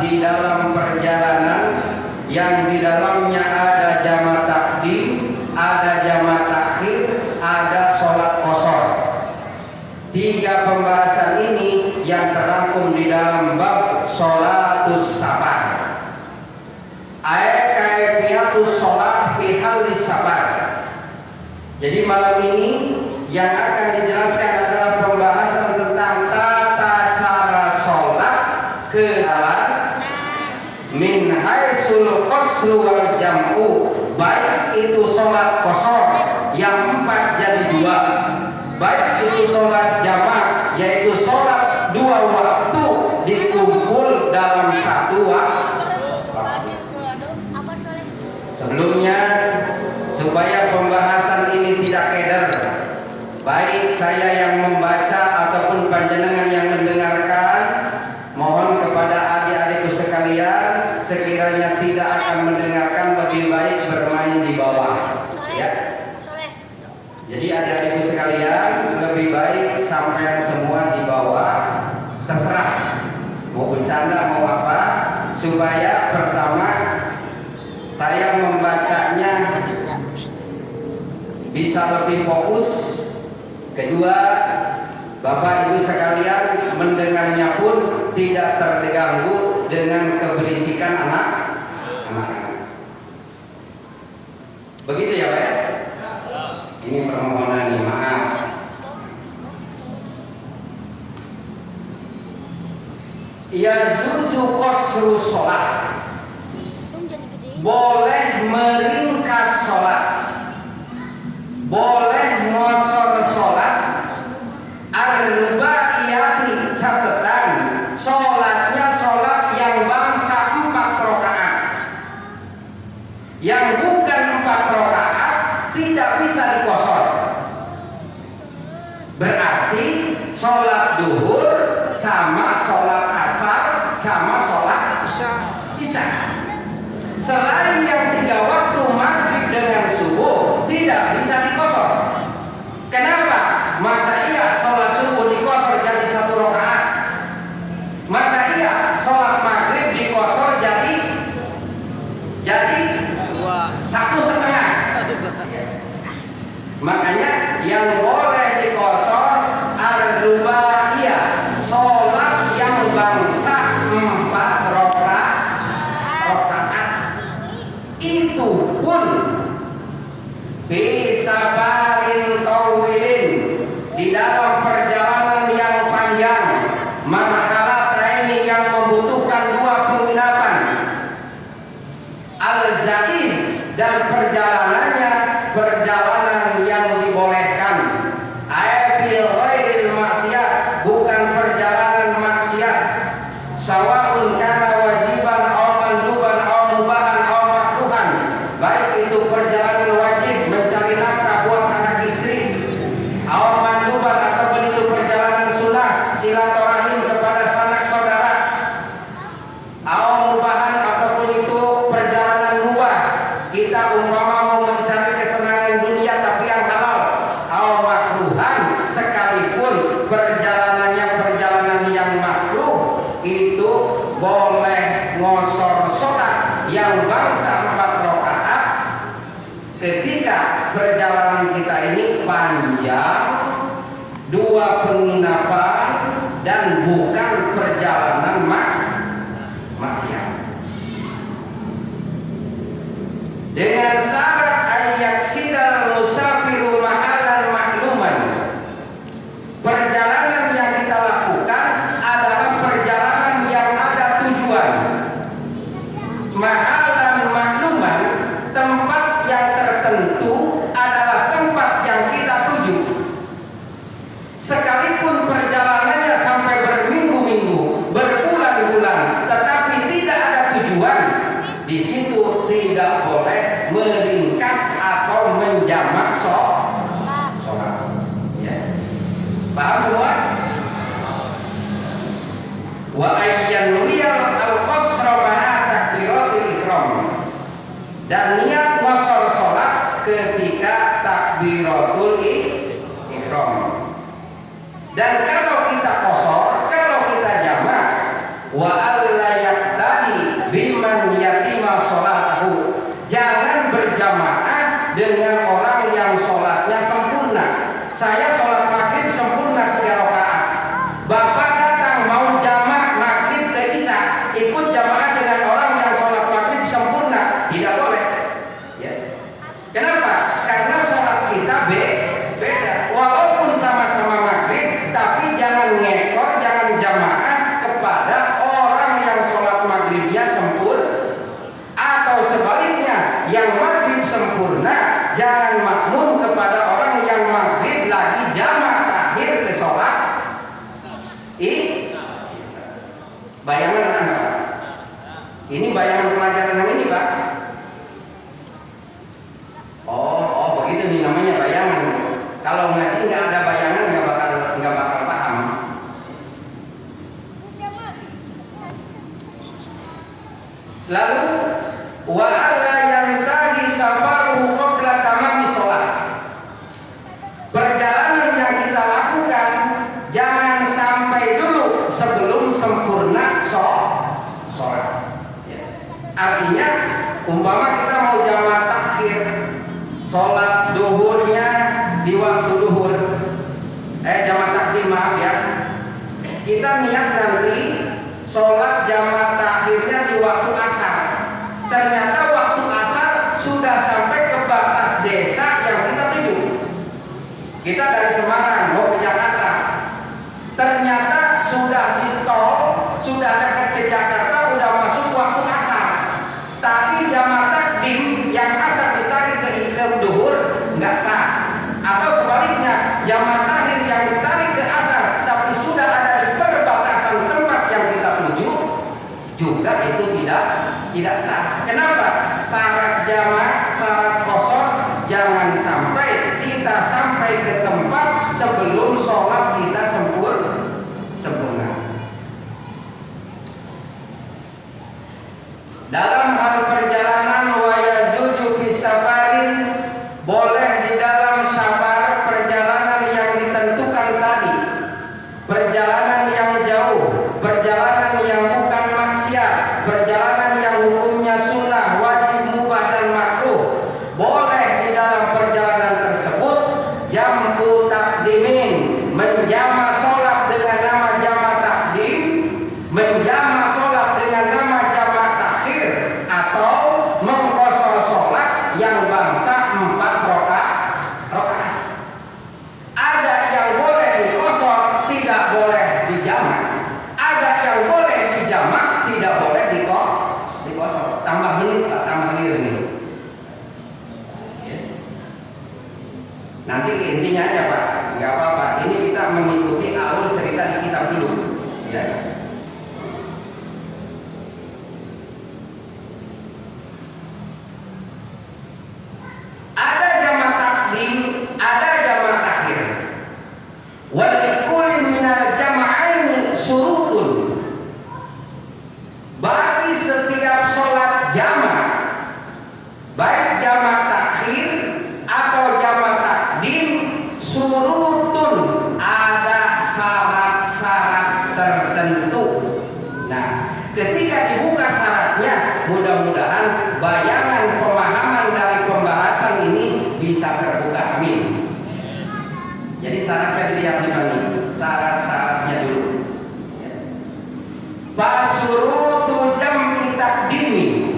di dalam perjalanan yang di dalamnya ada jamak takdim, ada jamak takhir, ada sholat qashar. 3 pembahasan ini yang terangkum di dalam bab sholatus safar. Kaifiyatus sholat fi halis safar. Jadi malam ini yang akan dijelaskan adalah pembahasan tentang tata cara sholat ke dalam min haitsul qasru wal jam'u, baik itu sholat qashar yang 4 jadi 2, baik itu sholat jamak yaitu sholat 2 waktu dikumpul dalam 1 waktu. Sebelumnya, supaya pembahasan ini tidak keder, baik saya yang membaca ataupun panjenengan yang mendengarkan, mohon kepada adik-adikku sekalian, sekiranya tidak akan mendengarkan, lebih baik bermain di bawah, ya. Jadi adik-adikku sekalian, lebih baik sampai semua di bawah, terserah mau bercanda mau apa, supaya pertama saya membacanya bisa lebih fokus, kedua Bapak Ibu sekalian mendengarnya pun tidak terganggu dengan keberisikan anak-anak. Begitu ya Pak ya? Ini permohonan nih, maaf. Yazuzu qasru sholat, boleh meringkas sholat, boleh ngosor sholat. Ar-rubaiyati, catatan sholatnya sholat yang bangsa 4 rakaat, yang bukan 4 rakaat tidak bisa dikosor. Berarti sholat duhur sama sholat asar sama sholat isya. Selain yang 3 waktu maghrib dengan subuh tidak bisa dikosor. Kenapa? Masa iya sholat subuh dikosor jadi 1 rakaat? Masa iya sholat maghrib dikosor jadi 1,5? Makanya yang boleh dikosor ar-rubaiyah, sholat yang bangsa 4 rakaat. Itu pun bisa barin tawilin, di dalam perjalanan yang panjang, marhalah ini yang membutuhkan 2 penginapan, al-zaid, dan perjalanannya perjalanan yang dibolehkan, fil ghairil maksiat, bukan perjalanan maksiat, sawaun kana wajiban aw manduban aw mubahan aw makruhan, baik itu perjalanan wajib mencari nafkah buat anak istri, aw manduban ataupun itu perjalanan sunnah silaturahim kepada sanak saudara, aw mubahan ataupun itu perjalanan mubah, kita umpama mau mencari kesenangan dunia tapi yang halal, aw makruhan, sekalipun perjalanannya perjalanan yang makruh, itu boleh ngosor sholat yang bangsa 4 rakaat ketika perjalanan kita ini panjang, 2 penginapan, dan bukan perjalanan maksiat. Dengan syarat ayyaksida musafiru mahalan makluman, perjalanan yang kita lakukan adalah perjalanan yang ada tujuan. Mahalan makluman, tempat yang tertentu adalah tempat yang kita tuju. Sekalipun perjalanannya sampai berminggu-minggu, berbulan-bulan, tetapi tidak ada tujuan, di situ tidak boleh meringkas atau menjamak sholat. Ya. Paham semua? Wa ayyanwiyal al-qasra ma'a takbiratul ihram, dan niat qasar sholat ketika takbiratul ihram. Dan kalau kita qasar, kalau kita jamak, wa alla yaktab Lalu wa alla yantahi safaruhu qabla tamami sholat. Perjalanan yang kita lakukan jangan sampai dulu sebelum sempurna sholat. Artinya umpama kita mau jamaah takhir, sholat duhurnya di waktu duhur, jamaah takdim maaf ya, kita niat nanti sholat jamaah takhirnya di waktu asar. Ternyata waktu asar sudah sampai ke batas desa yang kita tuju. Kita dari Semarang mau ke Jakarta, ternyata sudah di tol, sudah dekat ke Jakarta, udah masuk waktu asar. Tapi jamaah takdim yang asar ditarik ke duhur nggak sah. Atau sebaliknya, jamaah takhir yang ditarik ke asar tapi sudah ada di perbatasan tempat yang kita tuju, juga itu tidak sah. Kenapa? Syarat jamaah, syarat qashar, jangan sampai kita sampai ke tempat sebelum sholat kita sempurna. Dalam hal perjalanan wa yazuju bis safarin, boleh di dalam safar perjalanan yang ditentukan tadi, perjalanan yang jauh, perjalanan yang bukan maksiat, perjalanan yang hukumnya sunnah, wajib, mubah dan makruh, boleh di dalam perjalanan tersebut jam'u takdimin, menjama sholat dengan nama jama takdim, menjama sholat dengan nama jama takhir, atau mengqashar sholat yang bangsa 4 rakaat. Ada yang boleh diqashar, tidak boleh dijamak. Ada yang boleh dijamak, tidak boleh diqashar. Tambah menit Pak, tambah menit ini. Nanti intinya aja Pak, nggak apa-apa. Ini kita mengikuti alur cerita di kitab dulu, ya. Ada jamaah takdim, ada jamaah takhir. Wal likulli minal jama'aini syurutun. Bagi setiap sholat jamaah, baik jamaah takhir atau jamaah takdim, surutun, ada syarat-syarat tertentu. Nah, ketika dibuka syaratnya, mudah-mudahan bayangan pemahaman dari pembahasan ini bisa terbuka. Amin. Jadi syaratnya dilihat nih, syarat-syaratnya dulu. Basurutu jam'i takdimi,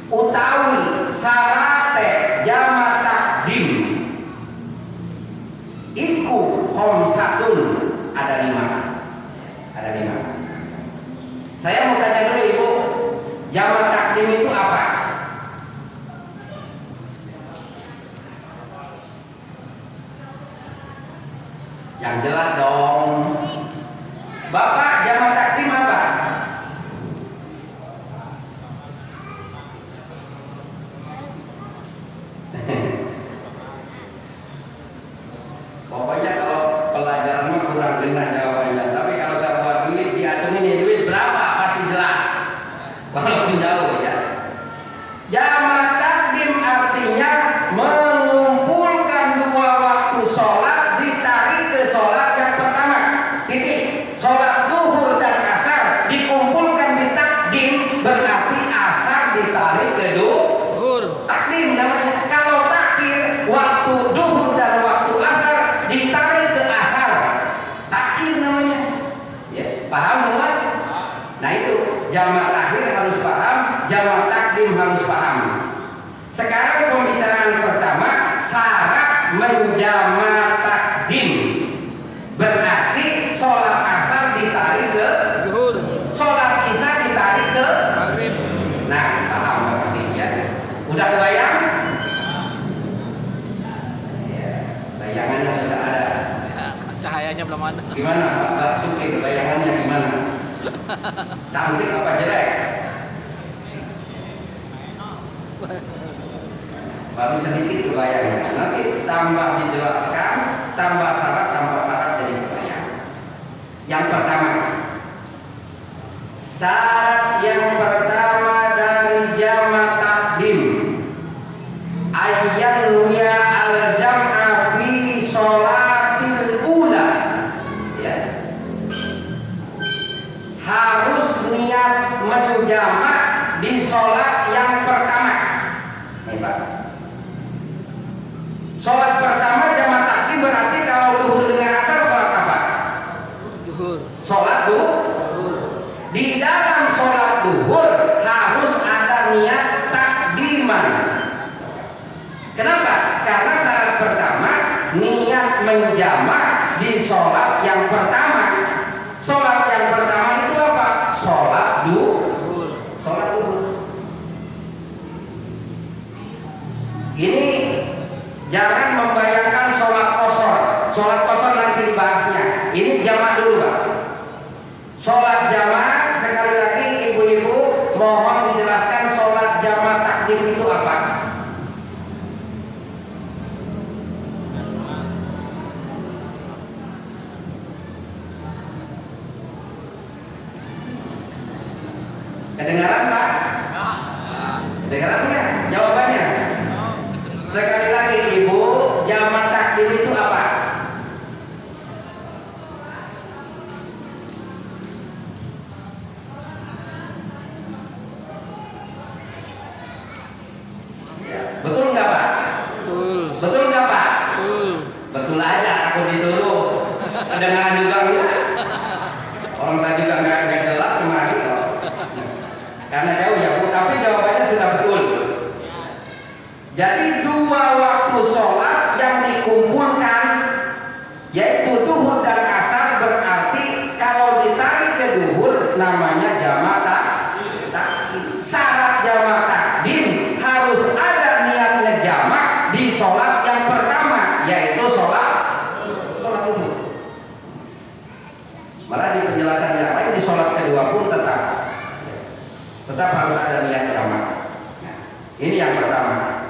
utawi syarate jama takdim iku khamsatun, ada 5. Saya mau tanya dulu Ibu, jama takdim itu apa? Yang jelas dong Bapak, jama takdim apa? Pokoknya kalau pelajaran mah kurang dengar jawabannya. Tapi kalau saya buat duit, diacungin ya duit berapa pasti jelas, walaupun jauh ya. Jamaah takdim artinya mengumpulkan 2 waktu sholat, ditarik ke sholat yang pertama. Titik. Sholat duhur dan asar dikumpulkan di takdim, berarti asar ditarik ke duhur. Takdim namanya. Kalau takhir, waktu duhur dan waktu asar ditarik ke asar, takhir namanya. Ya, paham semua? Nah itu jamaah takhir harus paham, jamaah takdim harus paham. Sekarang pembicaraan pertama, syarat menjamaah takdim, berarti sholat asar ditarik ke duhur, sholat isya ditarik ke maghrib. Nah, paham berarti ya? Udah kebayang? Bayangannya sudah ada. Cahayanya belum ada. Gimana Pak Sukri, bayangannya gimana? Cantik apa jelek? Baru sedikit kebayangnya. Nanti tambah dijelaskan, tambah syarat jadi kebayang. Yang pertama, syarat yang pertama sholat di dalam sholat duhur harus ada niat takdiman. Kenapa? Karena syarat pertama niat menjamak di sholat yang pertama. Sholat yang pertama itu apa? Sholat duhur. Ini jangan membayangkan sholat kosor. Sholat kosor nanti dibahasnya. Ini jamak dulu, Pak. Sholat jamak, sekali lagi ibu-ibu mohon dijelaskan sholat jamak takdim itu apa? Kedengaran, Pak? Kedengaran nggak? Jawabannya. Sekali lagi ibu, jamak takdim itu apa? Betul nggak, Pak? Betul. Betul nggak, Pak? Betul. Betul aja, aku disuruh. Kedengaran juga enggak? Orang saya juga nggak jelas kemarin loh. Karena jauh ya, Bu. Tapi jawabannya sudah betul. Jadi dua waktu sholat yang dikumpulkan, yaitu duhur dan asar, berarti kalau ditarik ke duhur namanya jamak takdim. Syarat jamak takdim harus ada niat ngejamak di sholat yang pertama, yaitu sholat duhur. Malah di penjelasan yang lain di sholat kedua pun tetap harus ada niat jamak. Nah, ini yang pertama.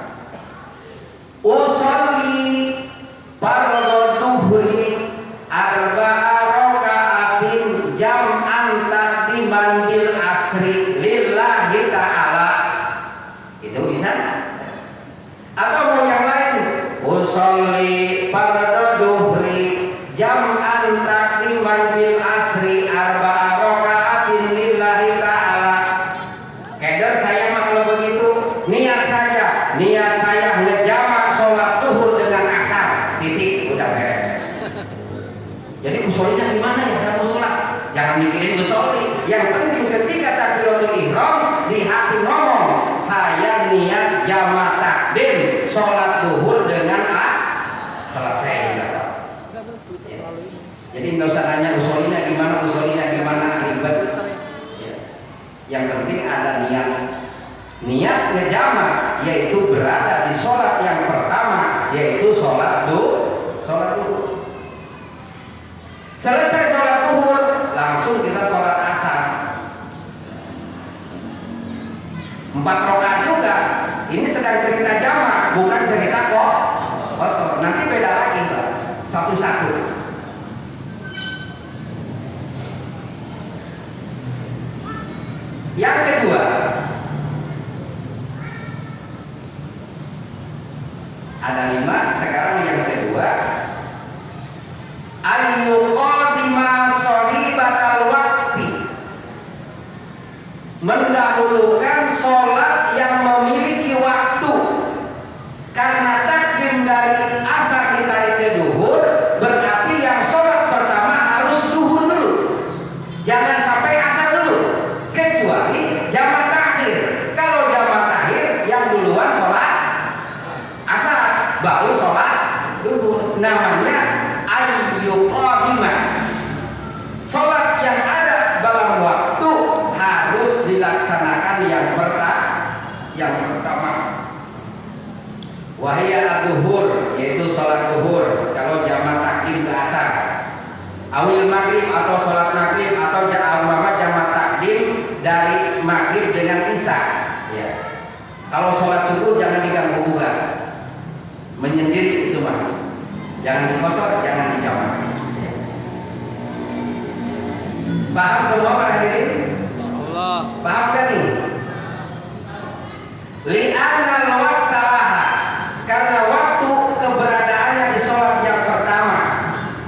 Usolli fardhu duhri arba'a raka'atin jam'an takdiman bil asri lillahi ta'ala. Itu bisa? Atau mau yang lain? Usolli fardhu duhri jam'an takdiman bil asri arba'a raka'atin lillahi ta'ala. Keder saya mah kalau begitu niat saya ngejamak sholat duhur dengan asar, titik, udah beres. Jadi usolinya gimana ya cara sholat? Jangan mikirin usoli. Yang penting ketika takbiratul ihram di hati ngomong, saya niat jamak takdim sholat duhur dengan selesai. Jadi nggak usah nanya usolinya gimana ribet. Yang penting ada niat ngejamak, yaitu berada di sholat yang pertama, yaitu sholat duhur. Selesai sholat duhur, langsung kita sholat asar 4 rakaat juga. Ini sedang cerita jamak, bukan cerita kosor. Nanti beda lagi, Pak, satu-satu. Yang kedua, ada 5, sekarang yang kedua, ayyuqadima sholibatal waqti, mendahulukan sholat yang memiliki waktu. Karena takdim dari asar ditarik ke duhur, berarti yang sholat pertama harus duhur dulu, jangan sampai asar dulu, kecuali jamak takhir. Kalau jamak takhir yang duluan sholat asar, baru sholat duhur. Namanya ayyuqadimah. Sholat yang ada dalam waktu harus dilaksanakan yang pertama. Wahia ad-duhur, yaitu sholat duhur. Kalau jamak takdim ke asar, awil maghrib atau sholat maghrib, atau jamak takdim dari maghrib dengan isya. Ya. Kalau sholat subuh jangan diganggu gugat, menyendiri itu mah. Jangan dikosor, jangan dijamak. Paham semua para hadirin? Insyaallah. Paham kan ini? Li'anna al-waqta laha, karena waktu keberadaannya di sholat yang pertama.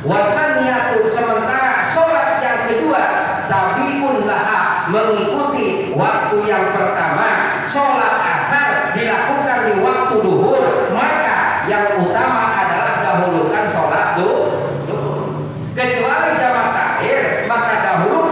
Wasaniyatu, sementara sholat yang kedua tabiun laha, mengikuti waktu yang pertama. Sholat asar dilakukan di waktu duhur, maka yang utama adalah dahulukan sholat duhur. Kecuali jamak takhir, maka dahulu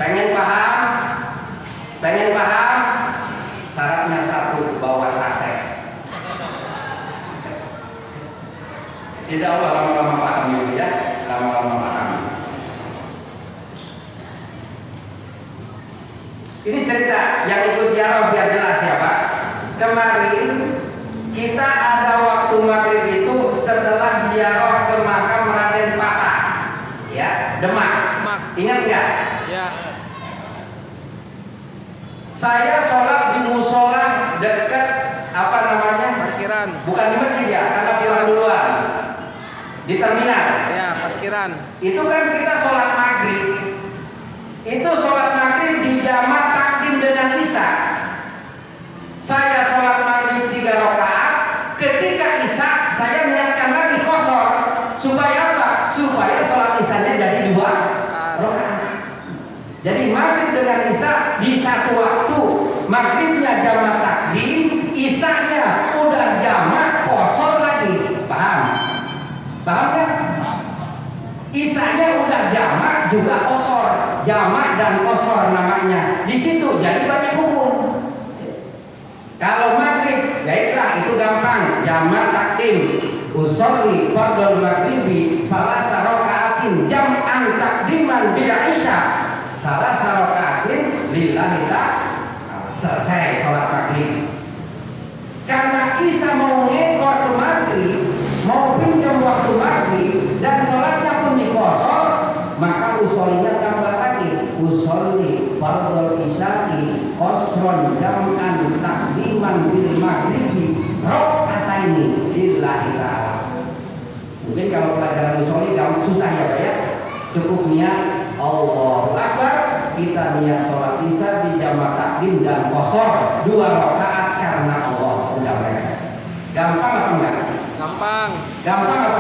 Pengen paham? Pengen paham? Syaratnya satu, bawa sate. Insya Allah lama-lama paham ibu ya, lama-lama paham. Ini cerita yang ikut ziarah biar jelas ya Pak. Kemarin kita ada waktu maghrib itu setelah ziarah ke makam Raden Patah, ya Demak. Ingat nggak? Ya. Saya sholat di musola dekat apa namanya? Parkiran. Bukan di masjid ya, karena pulang duluan. Di terminal. Ya, parkiran. Itu kan kita sholat maghrib. Itu sholat maghrib dijamak takdim dengan isya. Saya sholat maghrib 3 rakaat. Ketika isya saya niatkan lagi kosor. Supaya apa? Supaya sholat isyanya jadi 2 rakaat. Jadi maghrib dengan isya di satu waktu. Maghribnya jamak takdim, isyanya udah jamak kosor lagi. Paham? Paham kan? Isyanya udah jamak juga kosor. Jamak dan kosor namanya. Di situ jadi banyak hukum. Kalau maghrib, yaitulah itu gampang. Jamak takdim. Usolli fardhul maghribi salah sarokaatin jam'an takdiman bila isya. Salah sarokaatin lillahi ta'ala. Selesai sholat maghrib. Karena isya mau ngekor ke maghrib, mau pinjam waktu maghrib dan sholatnya pun dikosor, maka usolnya tambah lagi. Usolli fardhul isya'i qasron jam'an takdiman bil maghribi rakaataini lillahi ta'ala. Mungkin kalau pelajaran usolli gampang susah ya Pak ya. Cukup niat Allahu Akbar, kita niat sholat isya di jamak takdim dan kosor 2 rakaat karena Allah. Udah beres. Gampang apa enggak? Gampang. Gampang apa